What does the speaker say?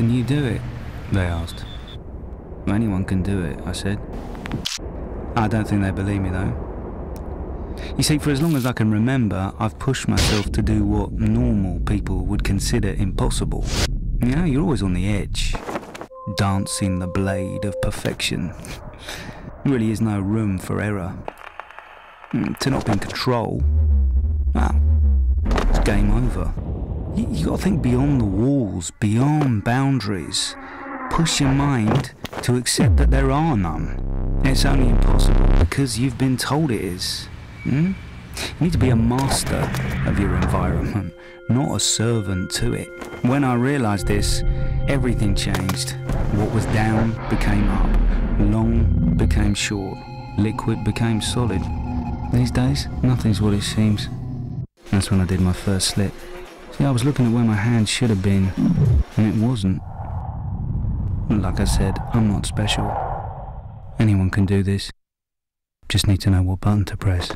Can you do it? They asked. Anyone can do it, I said. I don't think they believe me though. You see, for as long as I can remember, I've pushed myself to do what normal people would consider impossible. You know, you're always on the edge, dancing the blade of perfection. There really is no room for error. To not be in control, well, it's game over. You got to think beyond the walls, beyond boundaries. Push your mind to accept that there are none. It's only impossible because you've been told it is. You need to be a master of your environment, not a servant to it. When I realised this, everything changed. What was down became up, long became short, liquid became solid. These days, nothing's what it seems. That's when I did my first slip. See, I was looking at where my hand should have been, and it wasn't. Like I said, I'm not special. Anyone can do this. Just need to know what button to press.